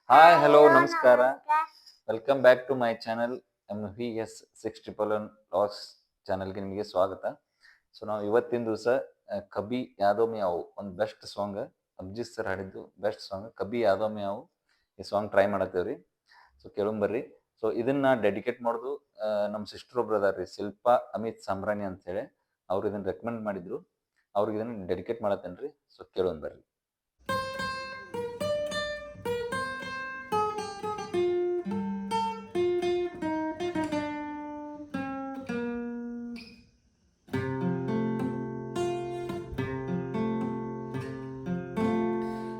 Hi hello ನಮಸ್ಕಾರ. Welcome back to my channel MVS611 logs ಚಾನಲ್ಗೆ ನಿಮಗೆ ಸ್ವಾಗತ. ಸೊ ನಾವು ಇವತ್ತಿನ ದಿವಸ ಕಬಿ ಯಾದೋ ಮಿಯಾವು ಒಂದು ಬೆಸ್ಟ್ ಸಾಂಗ್ ಅಭಿಜಿತ್ ಸರ್ ಹಾಡಿದ್ದು ಬೆಸ್ಟ್ ಸಾಂಗ್ ಕಬಿ ಯಾದೋ ಮಿಯಾವು ಈ ಸಾಂಗ್ ಟ್ರೈ ಮಾಡತ್ತೇವ್ರಿ. ಸೊ ಕೇಳೋಣ ಸೊ ಇದನ್ನ ಡೆಡಿಕೇಟ್ ಮಾಡೋದು ನಮ್ಮ ಸಿಸ್ಟರ್ ಒಬ್ರು ಅದಾರ ರೀ, ಶಿಲ್ಪಾ ಅಮಿತ್ ಸಾಂಬ್ರಾಣಿ ಅಂತ ಹೇಳಿ. ಅವ್ರು ಇದನ್ನ ರೆಕಮೆಂಡ್ ಮಾಡಿದ್ರು, ಅವ್ರಿಗೆ ಇದನ್ನ ಡೆಡಿಕೇಟ್ ಮಾಡತ್ತೇನ್ರಿ. ಸೊ ಕೇಳೋಣ ಬರ್ರಿ.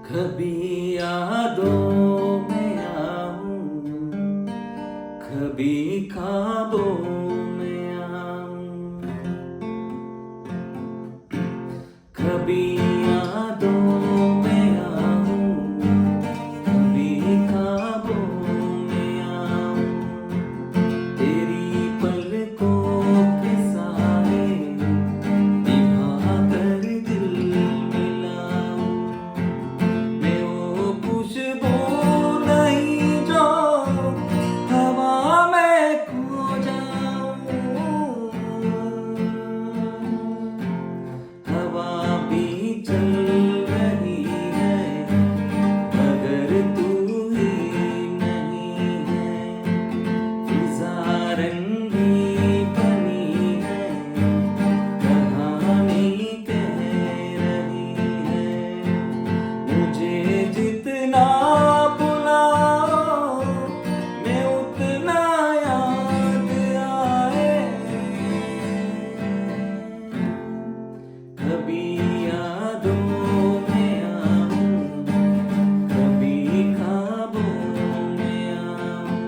कभी यादों में आऊं, कभी ख्वाबों में आऊं, कभी यादों में आऊं, कभी ख्वाबों में आऊं, तेरी पलकों के साए निभा कर दिल मिलाऊं, मैं वो खुशबू नहीं जो हवा में खो जाऊं, हवा भी चल रही है मगर तू ही नहीं है, फिजा रंगी बनी है कहानी कह रही है, मुझे जितना बुलाओ मैं उतना याद आए, कभी यादों में आऊं, कभी ख्वाबों में आऊं।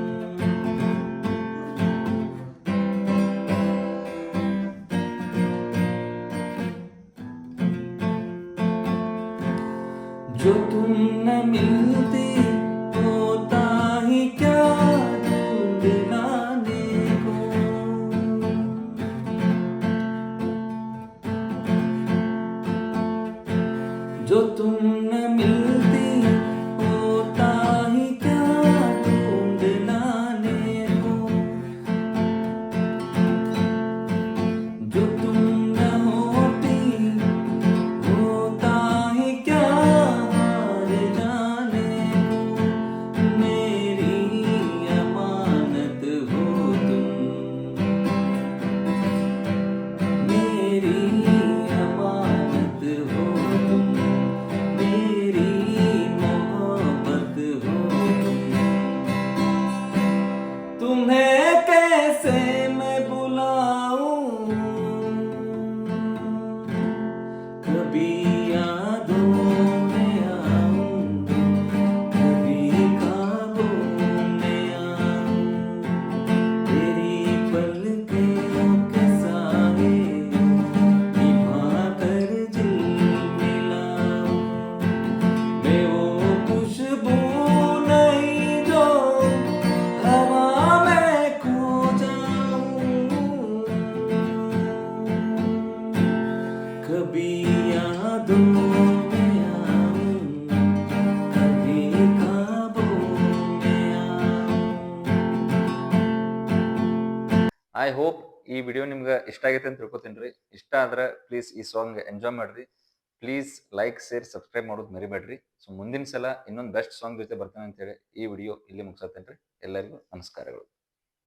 जो तुम न मिलती होता ही क्या ढूंढ लाने को, जो तुम न मिलती होता ही क्या ढूंढ लाने को, जो तुम न होती होता ही क्या हार जाने को, मेरी अमानत हो तुम, मेरी अमानत हो तुम, मेरी मोहब्बत हो तुम, तुम्हें कैसे मैं बुलाऊं, कभी यादों में आऊं, कभी ख्वाबों में आऊं, तेरी पलकों के साए निभा कर दिल मिलाऊं, मैं वो खुशबू नहीं जो हवा में खो जाऊं, कभी यादों में आऊं, कभी ख्वाबों में आऊं। ಐ ಹೋಪ್ ಈ ವಿಡಿಯೋ ನಿಮ್ಗೆ ಇಷ್ಟ ಆಗೈತೆ ಅಂತ ತಿಳ್ಕೊತೀನಿ. ಇಷ್ಟ ಆದ್ರೆ ಪ್ಲೀಸ್ ಈ ಸಾಂಗ್ ಎಂಜಾಯ್ ಮಾಡ್ರಿ. ಪ್ಲೀಸ್ ಲೈಕ್ ಶೇರ್ ಸಬ್ಸ್ಕ್ರೈಬ್ ಮಾಡೋದು ಮರಿಬೇಡ್ರಿ. ಸೊ ಮುಂದಿನ ಸಲ ಇನ್ನೊಂದು ಬೆಸ್ಟ್ ಸಾಂಗ್ ಜೊತೆ ಬರ್ತೇನೆ ಅಂತೇಳಿ ಈ ವಿಡಿಯೋ ಇಲ್ಲಿ ಮುಗಿಸತ್ತೇನ್ರಿ. ಎಲ್ಲರಿಗೂ ನಮಸ್ಕಾರಗಳು.